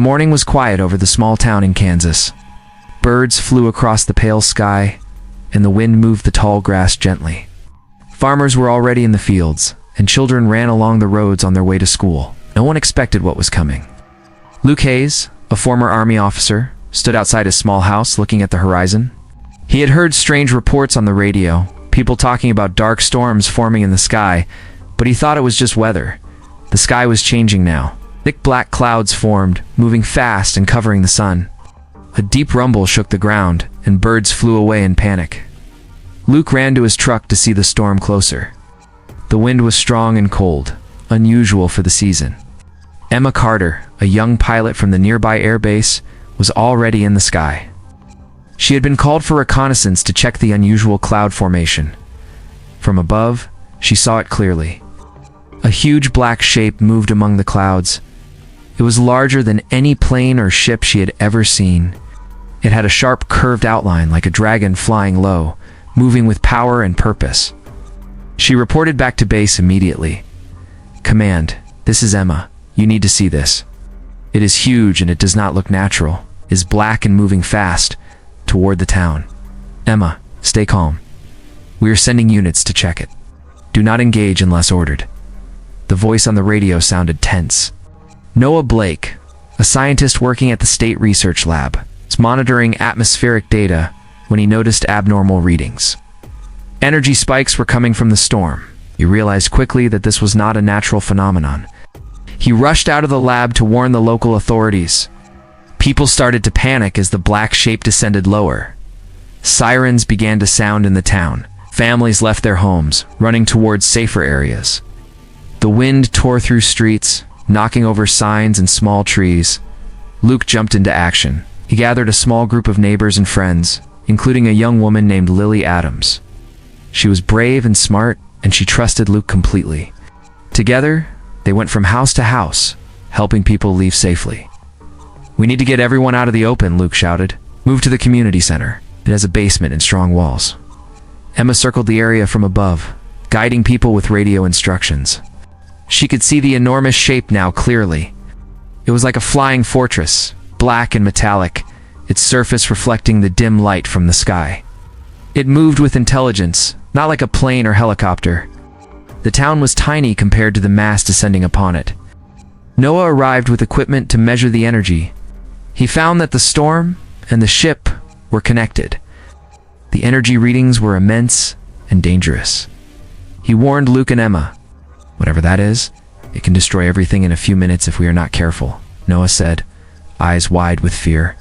morning was quiet over the small town in Kansas. Birds flew across the pale sky, and the wind moved the tall grass gently. Farmers were already in the fields, and children ran along the roads on their way to school. No one expected what was coming. Luke Hayes, a former Army officer, stood outside his small house looking at the horizon. He had heard strange reports on the radio, people talking about dark storms forming in the sky, but he thought it was just weather. The sky was changing now. Thick black clouds formed, moving fast and covering the sun. A deep rumble shook the ground, and birds flew away in panic. Luke ran to his truck to see the storm closer. The wind was strong and cold, unusual for the season. Emma Carter, a young pilot from the nearby air base, was already in the sky. She had been called for reconnaissance to check the unusual cloud formation. From above, she saw it clearly. A huge black shape moved among the clouds. It was larger than any plane or ship she had ever seen. It had a sharp curved outline like a dragon flying low, moving with power and purpose. She reported back to base immediately. "Command, this is Emma. You need to see this. It is huge and it does not look natural. It is black and moving fast toward the town. Emma, stay calm. We are sending units to check it. Do not engage unless ordered." The voice on the radio sounded tense. Noah Blake, a scientist working at the State Research Lab, was monitoring atmospheric data when he noticed abnormal readings. Energy spikes were coming from the storm. He realized quickly that this was not a natural phenomenon. He rushed out of the lab to warn the local authorities. People started to panic as the black shape descended lower. Sirens began to sound in the town. Families left their homes, running towards safer areas. The wind tore through streets, knocking over signs and small trees. Luke jumped into action. He gathered a small group of neighbors and friends, including a young woman named Lily Adams. She was brave and smart, and she trusted Luke completely. Together, they went from house to house, helping people leave safely. "We need to get everyone out of the open," Luke shouted. "Move to the community center. It has a basement and strong walls." Emma circled the area from above, guiding people with radio instructions. She could see the enormous shape now clearly. It was like a flying fortress, black and metallic, its surface reflecting the dim light from the sky. It moved with intelligence, not like a plane or helicopter. The town was tiny compared to the mass descending upon it. Noah arrived with equipment to measure the energy. He found that the storm and the ship were connected. The energy readings were immense and dangerous. He warned Luke and Emma. "Whatever that is, it can destroy everything in a few minutes if we are not careful," Noah said, eyes wide with fear.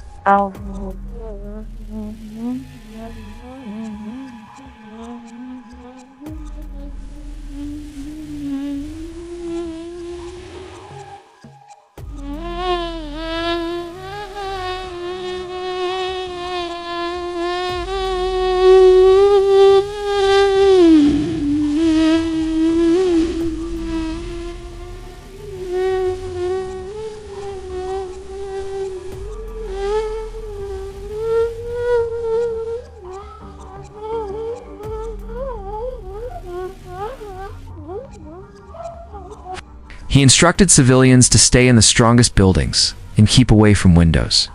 He instructed civilians to stay in the strongest buildings and keep away from windows.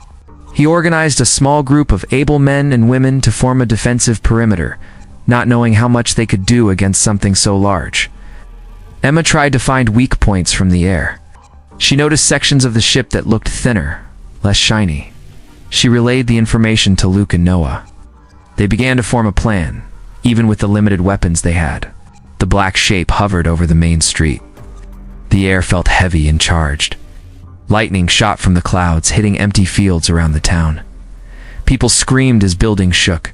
He organized a small group of able men and women to form a defensive perimeter, not knowing how much they could do against something so large. Emma tried to find weak points from the air. She noticed sections of the ship that looked thinner, less shiny. She relayed the information to Luke and Noah. They began to form a plan, even with the limited weapons they had. The black shape hovered over the main street. The air felt heavy and charged. Lightning shot from the clouds, hitting empty fields around the town. People screamed as buildings shook.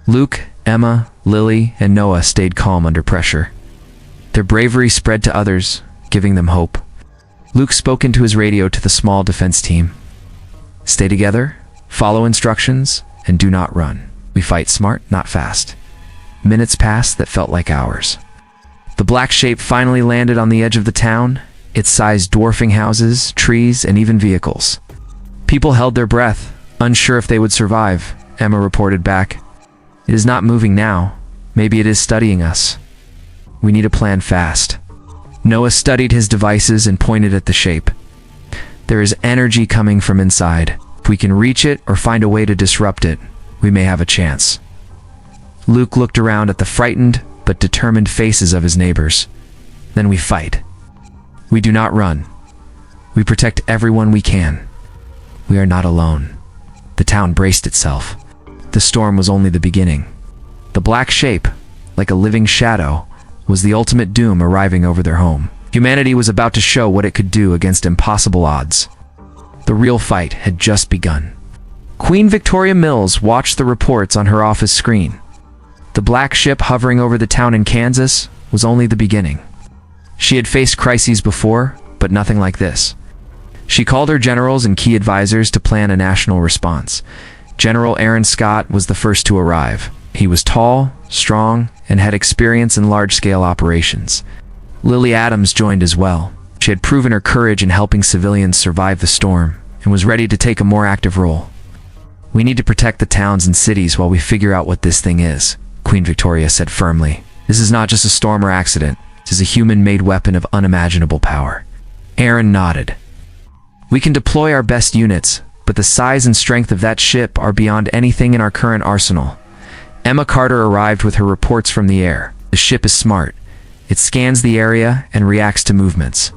Luke, Emma, Lily, and Noah stayed calm under pressure. Their bravery spread to others, giving them hope. Luke spoke into his radio to the small defense team. "Stay together, follow instructions, and do not run. We fight smart, not fast." Minutes passed that felt like hours. The black shape finally landed on the edge of the town, its size dwarfing houses, trees, and even vehicles. People held their breath, unsure if they would survive. Emma reported back. "It is not moving now. Maybe it is studying us. We need a plan fast." Noah studied his devices and pointed at the shape. There is energy coming from inside. If we can reach it or find a way to disrupt it, we may have a chance. Luke looked around at the frightened but determined faces of his neighbors. Then we fight. We do not run. We protect everyone we can. We are not alone. The town braced itself. The storm was only the beginning. The black shape, like a living shadow, was the ultimate doom arriving over their home. Humanity was about to show what it could do against impossible odds. The real fight had just begun. Queen Victoria Mills watched the reports on her office screen. The black ship hovering over the town in Kansas was only the beginning. She had faced crises before, but nothing like this. She called her generals and key advisors to plan a national response. General Aaron Scott was the first to arrive. He was tall, strong, and had experience in large-scale operations. Lily Adams joined as well. She had proven her courage in helping civilians survive the storm and was ready to take a more active role. "We need to protect the towns and cities while we figure out what this thing is," Queen Victoria said firmly. "This is not just a storm or accident. It is a human-made weapon of unimaginable power." Aaron nodded. "We can deploy our best units, but the size and strength of that ship are beyond anything in our current arsenal." Emma Carter arrived with her reports from the air. "The ship is smart. It scans the area and reacts to movements.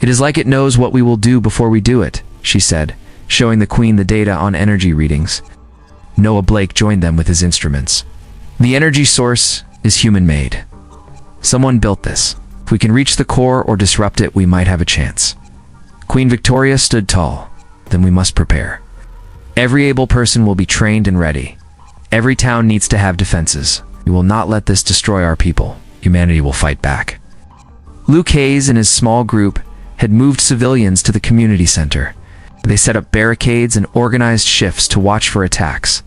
It is like it knows what we will do before we do it," she said, showing the Queen the data on energy readings. Noah Blake joined them with his instruments. "The energy source is human-made. Someone built this. If we can reach the core or disrupt it, we might have a chance." Queen Victoria stood tall. "Then we must prepare. Every able person will be trained and ready. Every town needs to have defenses. We will not let this destroy our people. Humanity will fight back." Luke Hayes and his small group had moved civilians to the community center. They set up barricades and organized shifts to watch for attacks.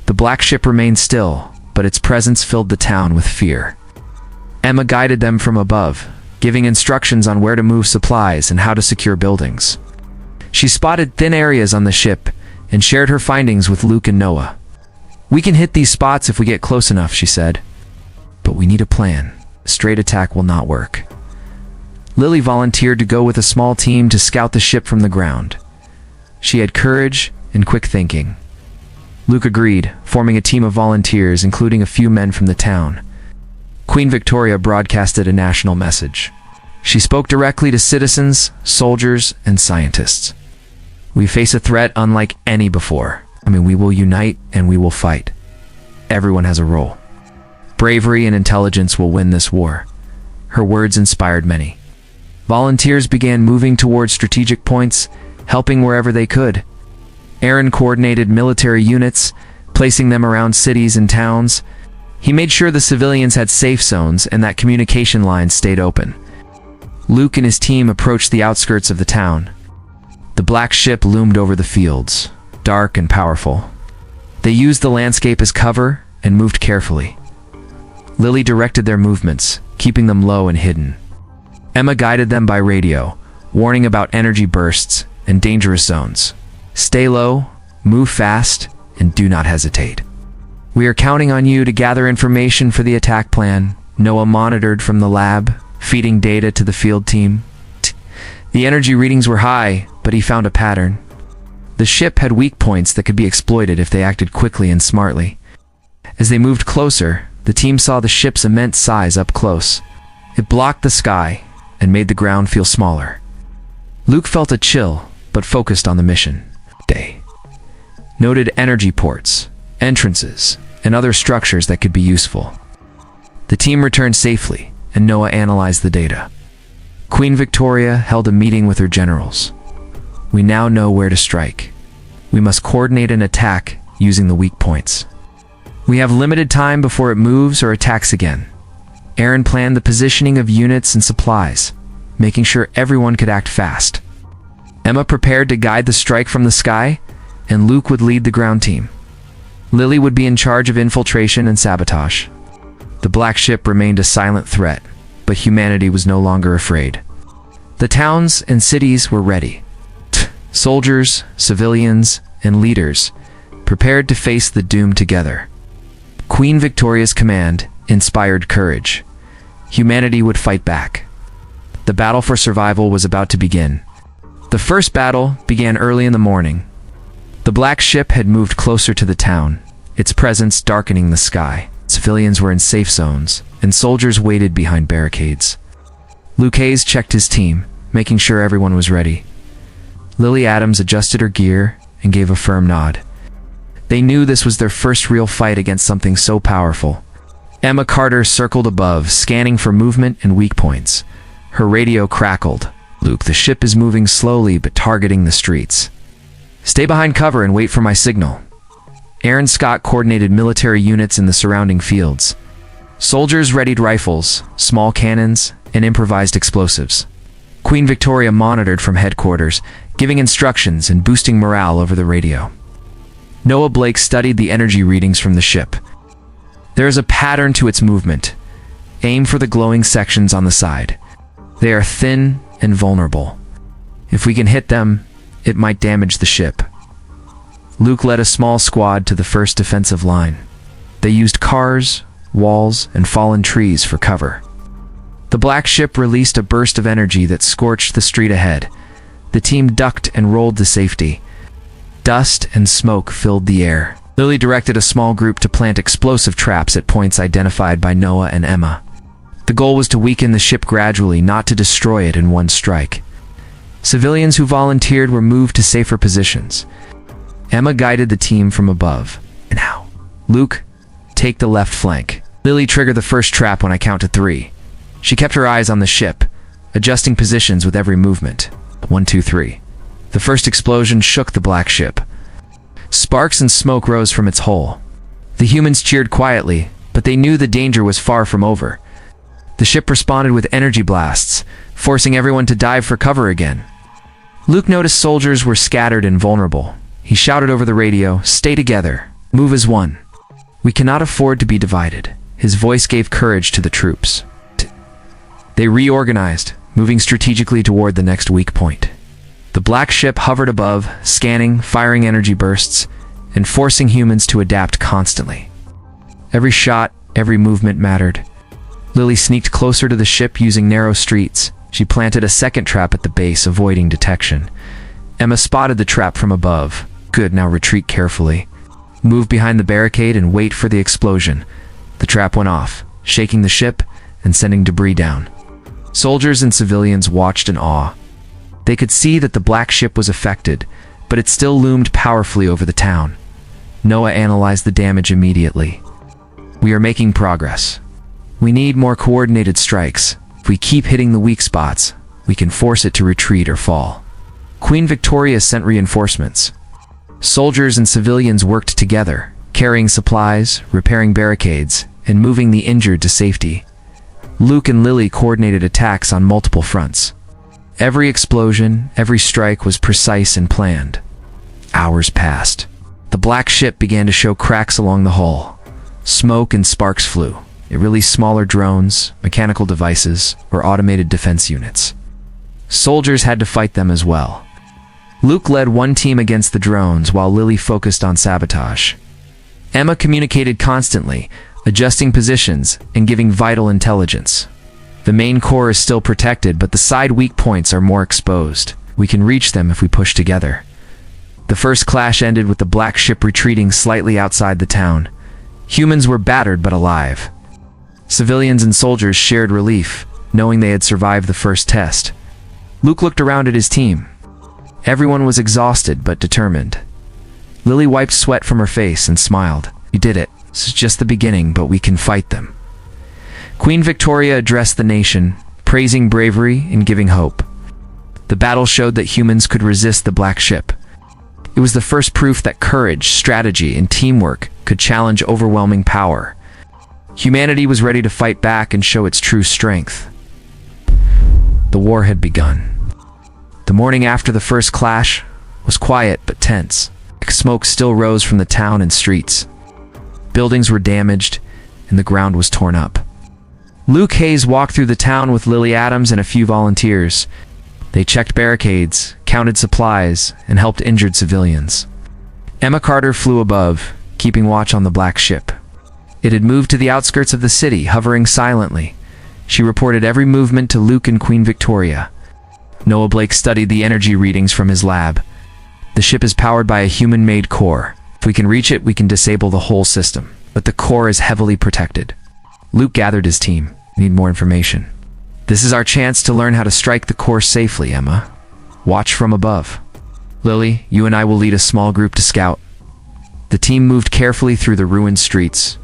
The black ship remained still, but its presence filled the town with fear. Emma guided them from above, giving instructions on where to move supplies and how to secure buildings. She spotted thin areas on the ship and shared her findings with Luke and Noah. "We can hit these spots if we get close enough," she said. "But we need a plan. A straight attack will not work." Lily volunteered to go with a small team to scout the ship from the ground. She had courage and quick thinking. Luke agreed, forming a team of volunteers, including a few men from the town. Queen Victoria broadcasted a national message. She spoke directly to citizens, soldiers, and scientists. "We face a threat unlike any before. We will unite and we will fight. Everyone has a role. Bravery and intelligence will win this war." Her words inspired many. Volunteers began moving toward strategic points, helping wherever they could. Aaron coordinated military units, placing them around cities and towns. He made sure the civilians had safe zones and that communication lines stayed open. Luke and his team approached the outskirts of the town. The black ship loomed over the fields, dark and powerful. They used the landscape as cover and moved carefully. Lily directed their movements, keeping them low and hidden. Emma guided them by radio, warning about energy bursts and dangerous zones. "Stay low, move fast, and do not hesitate. We are counting on you to gather information for the attack plan." Noah monitored from the lab, feeding data to the field team. The energy readings were high, but he found a pattern. The ship had weak points that could be exploited if they acted quickly and smartly. As they moved closer, the team saw the ship's immense size up close. It blocked the sky and made the ground feel smaller. Luke felt a chill, but focused on the mission. They noted energy ports, entrances, and other structures that could be useful. The team returned safely, and Noah analyzed the data. Queen Victoria held a meeting with her generals. "We now know where to strike. We must coordinate an attack using the weak points. We have limited time before it moves or attacks again." Aaron planned the positioning of units and supplies, making sure everyone could act fast. Emma prepared to guide the strike from the sky, and Luke would lead the ground team. Lily would be in charge of infiltration and sabotage. The black ship remained a silent threat, but humanity was no longer afraid. The towns and cities were ready. Soldiers, civilians, and leaders prepared to face the doom together. Queen Victoria's command inspired courage. Humanity would fight back. The battle for survival was about to begin. The first battle began early in the morning. The black ship had moved closer to the town, its presence darkening the sky. Civilians were in safe zones, and soldiers waited behind barricades. Luke Hayes checked his team, making sure everyone was ready. Lily Adams adjusted her gear and gave a firm nod. They knew this was their first real fight against something so powerful. Emma Carter circled above, scanning for movement and weak points. Her radio crackled. "Luke, the ship is moving slowly but targeting the streets. Stay behind cover and wait for my signal." Aaron Scott coordinated military units in the surrounding fields. Soldiers readied rifles, small cannons, and improvised explosives. Queen Victoria monitored from headquarters, giving instructions and boosting morale over the radio. Noah Blake studied the energy readings from the ship. There is a pattern to its movement. Aim for the glowing sections on the side. They are thin and vulnerable. If we can hit them, it might damage the ship. Luke led a small squad to the first defensive line. They used cars, walls, and fallen trees for cover. The black ship released a burst of energy that scorched the street ahead. The team ducked and rolled to safety. Dust and smoke filled the air. Lily directed a small group to plant explosive traps at points identified by Noah and Emma. The goal was to weaken the ship gradually, not to destroy it in one strike. Civilians who volunteered were moved to safer positions. Emma guided the team from above. "Now, Luke, take the left flank." Lily triggered the first trap when I count to 3. She kept her eyes on the ship, adjusting positions with every movement. 1, 2, 3. The first explosion shook the black ship. Sparks and smoke rose from its hull. The humans cheered quietly, but they knew the danger was far from over. The ship responded with energy blasts, forcing everyone to dive for cover again. Luke noticed soldiers were scattered and vulnerable. He shouted over the radio, "Stay together. Move as one. We cannot afford to be divided." His voice gave courage to the troops. They reorganized, moving strategically toward the next weak point. The black ship hovered above, scanning, firing energy bursts, and forcing humans to adapt constantly. Every shot, every movement mattered. Lily sneaked closer to the ship using narrow streets. She planted a second trap at the base, avoiding detection. Emma spotted the trap from above. "Good, now retreat carefully. Move behind the barricade and wait for the explosion." The trap went off, shaking the ship and sending debris down. Soldiers and civilians watched in awe. They could see that the black ship was affected, but it still loomed powerfully over the town. Noah analyzed the damage immediately. "We are making progress. We need more coordinated strikes. If we keep hitting the weak spots, we can force it to retreat or fall." Queen Victoria sent reinforcements. Soldiers and civilians worked together, carrying supplies, repairing barricades, and moving the injured to safety. Luke and Lily coordinated attacks on multiple fronts. Every explosion, every strike was precise and planned. Hours passed. The black ship began to show cracks along the hull. Smoke and sparks flew. It released smaller drones, mechanical devices, or automated defense units. Soldiers had to fight them as well. Luke led one team against the drones while Lily focused on sabotage. Emma communicated constantly, adjusting positions and giving vital intelligence. The main core is still protected, but the side weak points are more exposed. We can reach them if we push together. The first clash ended with the black ship retreating slightly outside the town. Humans were battered but alive. Civilians and soldiers shared relief, knowing they had survived the first test. Luke looked around at his team. Everyone was exhausted but determined. Lily wiped sweat from her face and smiled. "We did it. This is just the beginning, but we can fight them." Queen Victoria addressed the nation, praising bravery and giving hope. The battle showed that humans could resist the black ship. It was the first proof that courage, strategy, and teamwork could challenge overwhelming power. Humanity was ready to fight back and show its true strength. The war had begun. The morning after the first clash was quiet but tense. Smoke still rose from the town and streets. Buildings were damaged, and the ground was torn up. Luke Hayes walked through the town with Lily Adams and a few volunteers. They checked barricades, counted supplies, and helped injured civilians. Emma Carter flew above, keeping watch on the black ship. It had moved to the outskirts of the city, hovering silently. She reported every movement to Luke and Queen Victoria. Noah Blake studied the energy readings from his lab. The ship is powered by a human-made core. If we can reach it, we can disable the whole system. But the core is heavily protected. Luke gathered his team. Need more information. This is our chance to learn how to strike the core safely, Emma. Watch from above. Lily, you and I will lead a small group to scout. The team moved carefully through the ruined streets.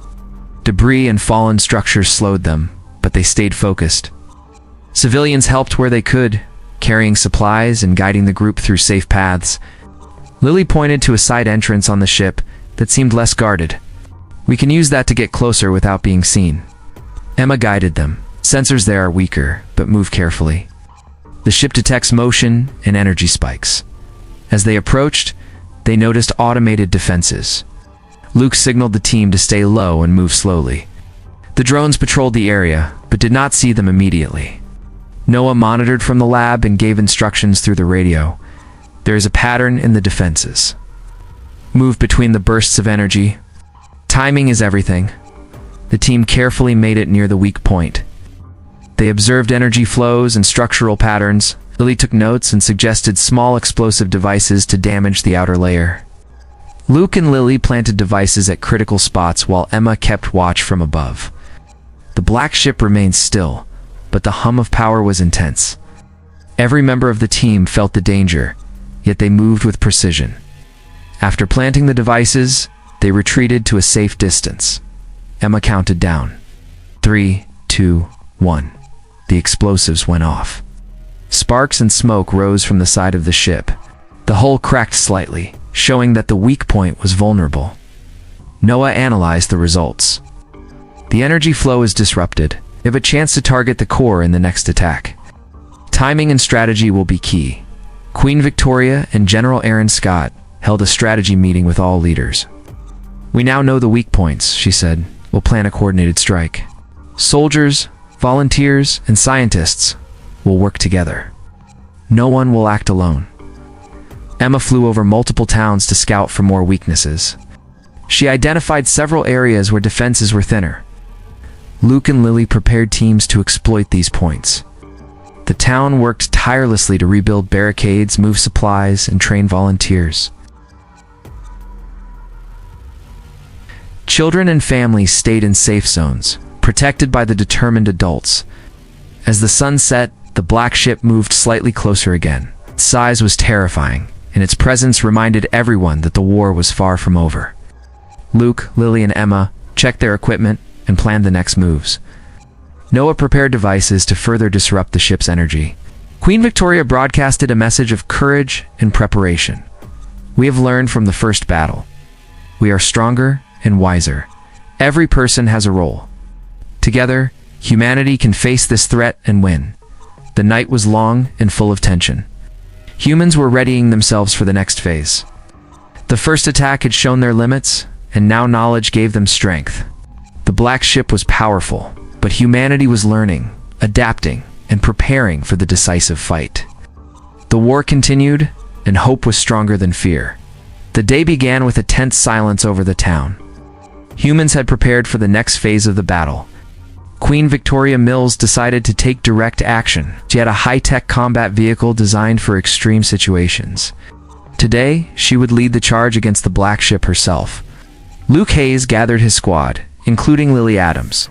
Debris and fallen structures slowed them, but they stayed focused. Civilians helped where they could, carrying supplies and guiding the group through safe paths. Lily pointed to a side entrance on the ship that seemed less guarded. We can use that to get closer without being seen. Emma guided them. Sensors there are weaker, but move carefully. The ship detects motion and energy spikes. As they approached, they noticed automated defenses. Luke signaled the team to stay low and move slowly. The drones patrolled the area, but did not see them immediately. Noah monitored from the lab and gave instructions through the radio. There is a pattern in the defenses. Move between the bursts of energy. Timing is everything. The team carefully made it near the weak point. They observed energy flows and structural patterns. Lily took notes and suggested small explosive devices to damage the outer layer. Luke and Lily planted devices at critical spots while Emma kept watch from above. The black ship remained still, but the hum of power was intense. Every member of the team felt the danger, yet they moved with precision. After planting the devices, they retreated to a safe distance. Emma counted down. 3, 2, 1. The explosives went off. Sparks and smoke rose from the side of the ship. The hull cracked slightly, showing that the weak point was vulnerable. Noah analyzed the results. The energy flow is disrupted. You have a chance to target the core in the next attack. Timing and strategy will be key. Queen Victoria and General Aaron Scott held a strategy meeting with all leaders. We now know the weak points, she said. We'll plan a coordinated strike. Soldiers, volunteers, and scientists will work together. No one will act alone. Emma flew over multiple towns to scout for more weaknesses. She identified several areas where defenses were thinner. Luke and Lily prepared teams to exploit these points. The town worked tirelessly to rebuild barricades, move supplies, and train volunteers. Children and families stayed in safe zones, protected by the determined adults. As the sun set, the black ship moved slightly closer again. Its size was terrifying, and its presence reminded everyone that the war was far from over. Luke, Lily, and Emma checked their equipment and planned the next moves. Noah prepared devices to further disrupt the ship's energy. Queen Victoria broadcasted a message of courage and preparation. We have learned from the first battle. We are stronger and wiser. Every person has a role. Together, humanity can face this threat and win. The night was long and full of tension. Humans were readying themselves for the next phase. The first attack had shown their limits, and now knowledge gave them strength. The black ship was powerful, but humanity was learning, adapting, and preparing for the decisive fight. The war continued, and hope was stronger than fear. The day began with a tense silence over the town. Humans had prepared for the next phase of the battle. Queen Victoria Mills decided to take direct action. She had a high-tech combat vehicle designed for extreme situations. Today, she would lead the charge against the black ship herself. Luke Hayes gathered his squad, including Lily Adams.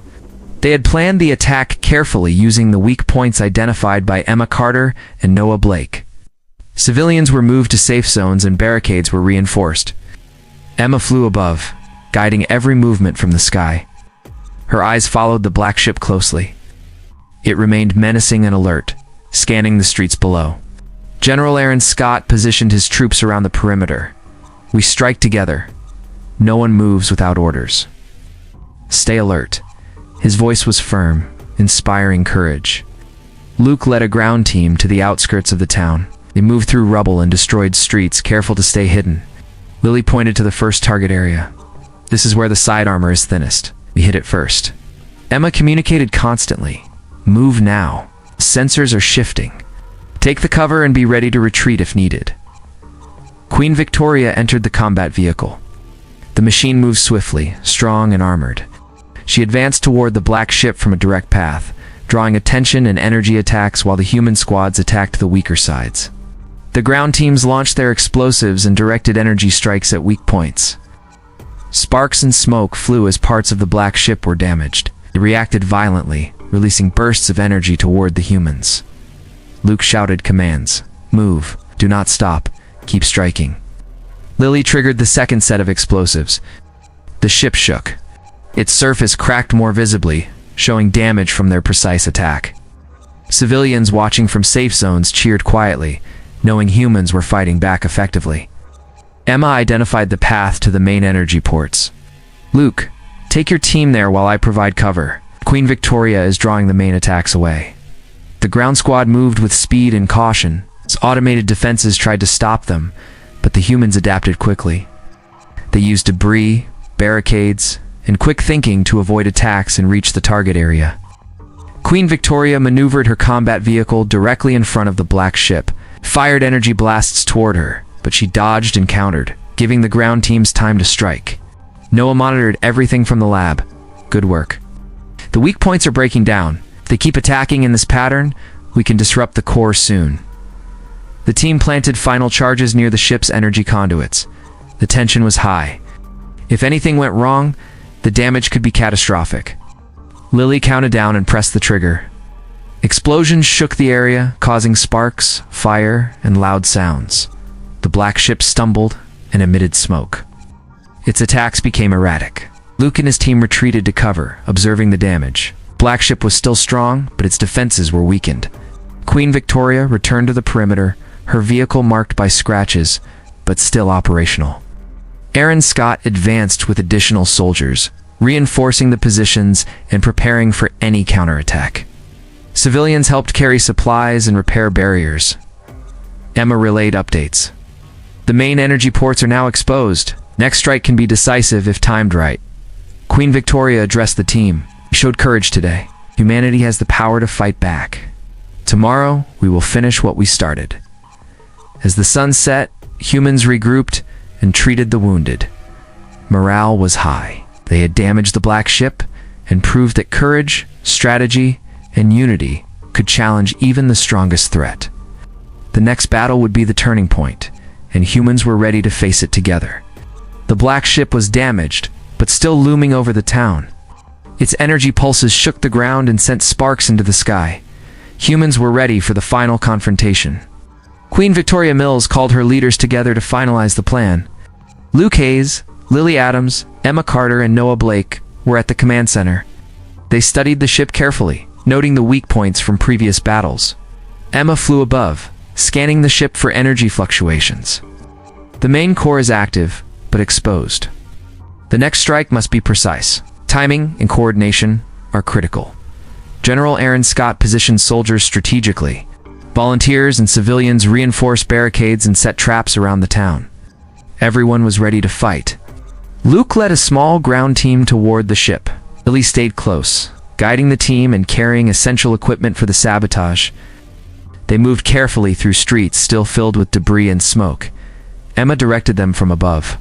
They had planned the attack carefully using the weak points identified by Emma Carter and Noah Blake. Civilians were moved to safe zones and barricades were reinforced. Emma flew above, guiding every movement from the sky. Her eyes followed the black ship closely. It remained menacing and alert, scanning the streets below. General Aaron Scott positioned his troops around the perimeter. We strike together. No one moves without orders. Stay alert. His voice was firm, inspiring courage. Luke led a ground team to the outskirts of the town. They moved through rubble and destroyed streets, careful to stay hidden. Lily pointed to the first target area. This is where the side armor is thinnest. We hit it first. Emma communicated constantly. Move now. Sensors are shifting. Take the cover and be ready to retreat if needed. Queen Victoria entered the combat vehicle. The machine moved swiftly, strong and armored. She advanced toward the black ship from a direct path. drawing attention and energy attacks while the human squads attacked the weaker sides. The ground teams launched their explosives and directed energy strikes at weak points. Sparks and smoke flew as parts of the black ship were damaged. It reacted violently, releasing bursts of energy toward the humans. Luke shouted commands. Move. Do not stop. Keep striking. Lily triggered the second set of explosives. The ship shook. Its surface cracked more visibly, showing damage from their precise attack. Civilians watching from safe zones cheered quietly, knowing humans were fighting back effectively. Emma identified the path to the main energy ports. Luke, take your team there while I provide cover. Queen Victoria is drawing the main attacks away. The ground squad moved with speed and caution. Its automated defenses tried to stop them, but the humans adapted quickly. They used debris, barricades, and quick thinking to avoid attacks and reach the target area. Queen Victoria maneuvered her combat vehicle directly in front of the black ship, fired energy blasts toward her, but she dodged and countered, giving the ground teams time to strike. Noah monitored everything from the lab. Good work. The weak points are breaking down. If they keep attacking in this pattern, we can disrupt the core soon. The team planted final charges near the ship's energy conduits. The tension was high. If anything went wrong, the damage could be catastrophic. Lily counted down and pressed the trigger. Explosions shook the area, causing sparks, fire, and loud sounds. The black ship stumbled and emitted smoke. Its attacks became erratic. Luke and his team retreated to cover, observing the damage. Black ship was still strong, but its defenses were weakened. Queen Victoria returned to the perimeter, her vehicle marked by scratches, but still operational. Aaron Scott advanced with additional soldiers, reinforcing the positions and preparing for any counterattack. Civilians helped carry supplies and repair barriers. Emma relayed updates. The main energy ports are now exposed. Next strike can be decisive if timed right. Queen Victoria addressed the team. We showed courage today. Humanity has the power to fight back. Tomorrow, we will finish what we started. As the sun set, humans regrouped and treated the wounded. Morale was high. They had damaged the black ship and proved that courage, strategy, and unity could challenge even the strongest threat. The next battle would be the turning point, and humans were ready to face it together. The black ship was damaged, but still looming over the town. Its energy pulses shook the ground and sent sparks into the sky. Humans were ready for the final confrontation. Queen Victoria Mills called her leaders together to finalize the plan. Luke Hayes, Lily Adams, Emma Carter, and Noah Blake were at the command center. They studied the ship carefully, noting the weak points from previous battles. Emma flew above, scanning the ship for energy fluctuations. The main core is active, but exposed. The next strike must be precise. Timing and coordination are critical. General Aaron Scott positioned soldiers strategically. Volunteers and civilians reinforced barricades and set traps around the town. Everyone was ready to fight. Luke led a small ground team toward the ship. Lily stayed close, guiding the team and carrying essential equipment for the sabotage. They moved carefully through streets still filled with debris and smoke. Emma directed them from above.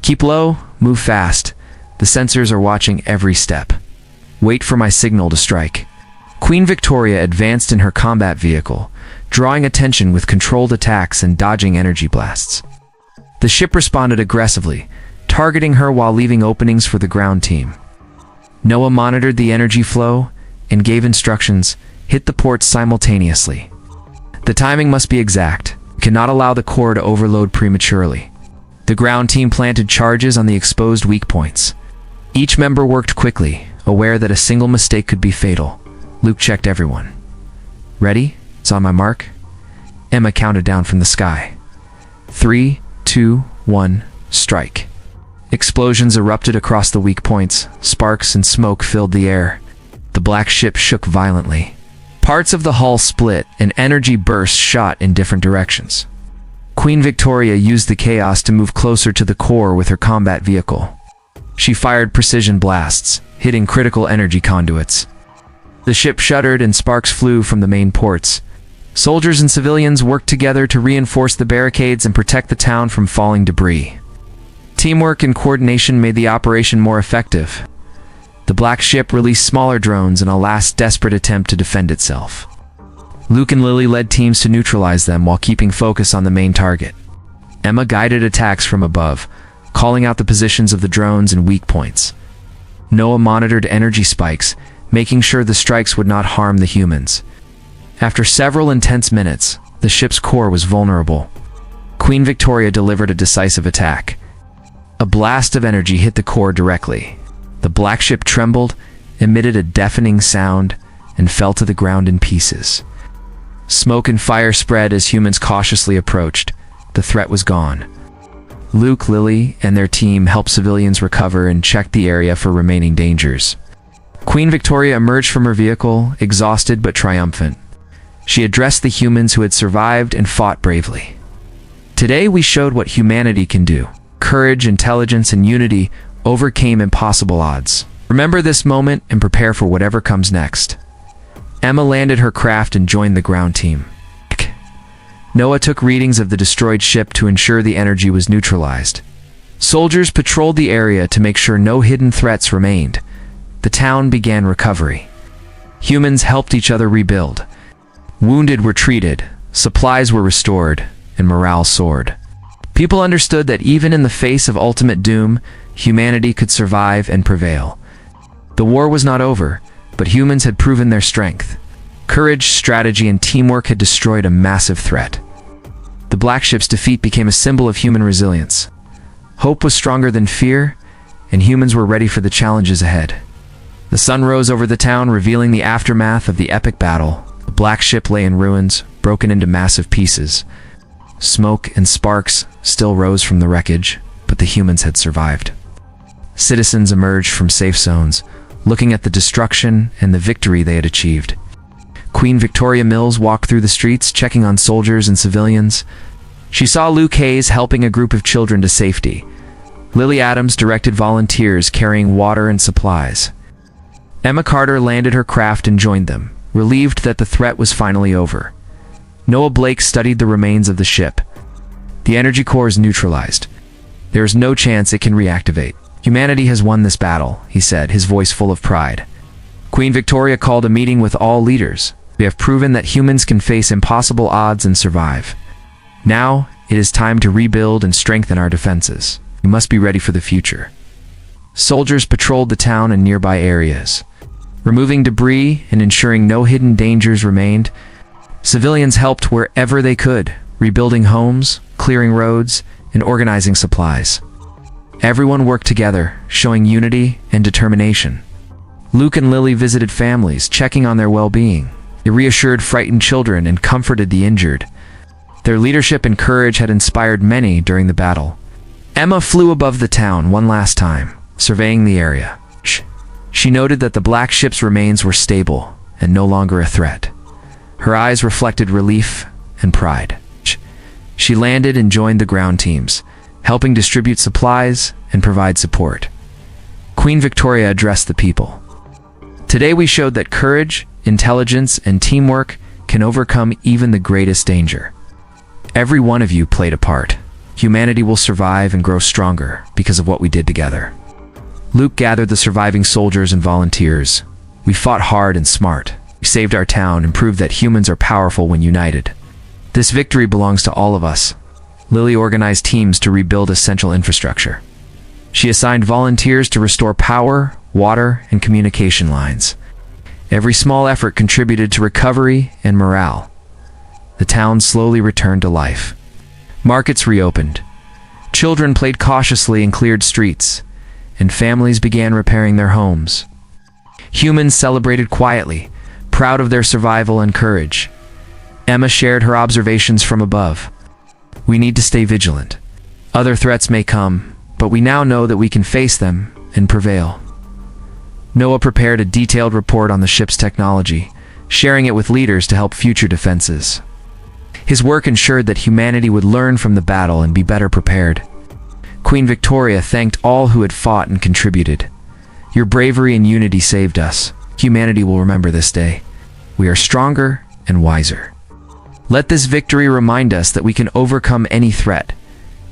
Keep low, move fast. The sensors are watching every step. Wait for my signal to strike. Queen Victoria advanced in her combat vehicle, drawing attention with controlled attacks and dodging energy blasts. The ship responded aggressively, targeting her while leaving openings for the ground team. Noah monitored the energy flow and gave instructions. Hit the ports simultaneously. The timing must be exact. We cannot allow the core to overload prematurely. The ground team planted charges on the exposed weak points. Each member worked quickly, aware that a single mistake could be fatal. Luke checked everyone. Ready? It's on my mark. Emma counted down from the sky. 3, 2, 1, strike. Explosions erupted across the weak points. Sparks and smoke filled the air. The black ship shook violently. Parts of the hull split and energy bursts shot in different directions. Queen Victoria used the chaos to move closer to the core with her combat vehicle. She fired precision blasts, hitting critical energy conduits. The ship shuddered and sparks flew from the main ports. Soldiers and civilians worked together to reinforce the barricades and protect the town from falling debris. Teamwork and coordination made the operation more effective. The black ship released smaller drones in a last desperate attempt to defend itself. Luke and Lily led teams to neutralize them while keeping focus on the main target. Emma guided attacks from above, calling out the positions of the drones and weak points. Noah monitored energy spikes, making sure the strikes would not harm the humans. After several intense minutes, the ship's core was vulnerable. Queen Victoria delivered a decisive attack. A blast of energy hit the core directly. The black ship trembled, emitted a deafening sound, and fell to the ground in pieces. Smoke and fire spread as humans cautiously approached. The threat was gone. Luke, Lily, and their team helped civilians recover and checked the area for remaining dangers. Queen Victoria emerged from her vehicle, exhausted but triumphant. She addressed the humans who had survived and fought bravely. Today we showed what humanity can do. Courage, intelligence, and unity overcame impossible odds. Remember this moment and prepare for whatever comes next. Emma landed her craft and joined the ground team. Noah took readings of the destroyed ship to ensure the energy was neutralized. Soldiers patrolled the area to make sure no hidden threats remained. The town began recovery. Humans helped each other rebuild. Wounded were treated, supplies were restored, and morale soared. People understood that even in the face of ultimate doom, humanity could survive and prevail. The war was not over, but humans had proven their strength. Courage, strategy, and teamwork had destroyed a massive threat. The black ship's defeat became a symbol of human resilience. Hope was stronger than fear, and humans were ready for the challenges ahead. The sun rose over the town, revealing the aftermath of the epic battle. The black ship lay in ruins, broken into massive pieces. Smoke and sparks still rose from the wreckage, but the humans had survived. Citizens emerged from safe zones, looking at the destruction and the victory they had achieved. Queen Victoria Mills walked through the streets, checking on soldiers and civilians. She saw Luke Hayes helping a group of children to safety. Lily Adams directed volunteers carrying water and supplies. Emma Carter landed her craft and joined them, relieved that the threat was finally over. Noah Blake studied the remains of the ship. The energy core is neutralized. There is no chance it can reactivate. Humanity has won this battle, he said, his voice full of pride. Queen Victoria called a meeting with all leaders. We have proven that humans can face impossible odds and survive. Now, it is time to rebuild and strengthen our defenses. We must be ready for the future. Soldiers patrolled the town and nearby areas, removing debris and ensuring no hidden dangers remained. Civilians helped wherever they could, rebuilding homes, clearing roads, and organizing supplies. Everyone worked together, showing unity and determination. Luke and Lily visited families, checking on their well-being. They reassured frightened children and comforted the injured. Their leadership and courage had inspired many during the battle. Emma flew above the town one last time, surveying the area. She noted that the black ship's remains were stable and no longer a threat. Her eyes reflected relief and pride. She landed and joined the ground teams, helping distribute supplies and provide support. Queen Victoria addressed the people. Today we showed that courage, intelligence, and teamwork can overcome even the greatest danger. Every one of you played a part. Humanity will survive and grow stronger because of what we did together. Luke gathered the surviving soldiers and volunteers. We fought hard and smart. We saved our town and proved that humans are powerful when united. This victory belongs to all of us. Lily organized teams to rebuild essential infrastructure. She assigned volunteers to restore power, water, and communication lines. Every small effort contributed to recovery and morale. The town slowly returned to life. Markets reopened. Children played cautiously and cleared streets, and families began repairing their homes. Humans celebrated quietly, proud of their survival and courage. Emma shared her observations from above. We need to stay vigilant. Other threats may come, but we now know that we can face them and prevail. Noah prepared a detailed report on the ship's technology, sharing it with leaders to help future defenses. His work ensured that humanity would learn from the battle and be better prepared. Queen Victoria thanked all who had fought and contributed. Your bravery and unity saved us. Humanity will remember this day. We are stronger and wiser. Let this victory remind us that we can overcome any threat.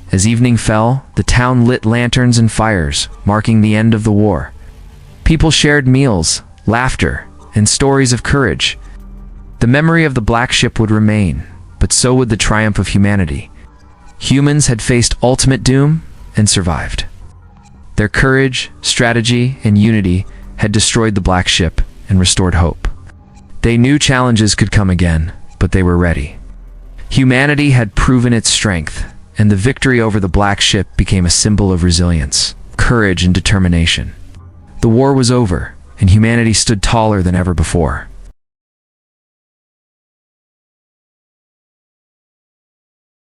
As evening fell, the town lit lanterns and fires, marking the end of the war. People shared meals, laughter, and stories of courage. The memory of the Black Ship would remain, but so would the triumph of humanity. Humans had faced ultimate doom and survived. Their courage, strategy, and unity had destroyed the Black Ship and restored hope. They knew challenges could come again, but they were ready. Humanity had proven its strength, and the victory over the Black Ship became a symbol of resilience, courage, and determination. The war was over, and humanity stood taller than ever before.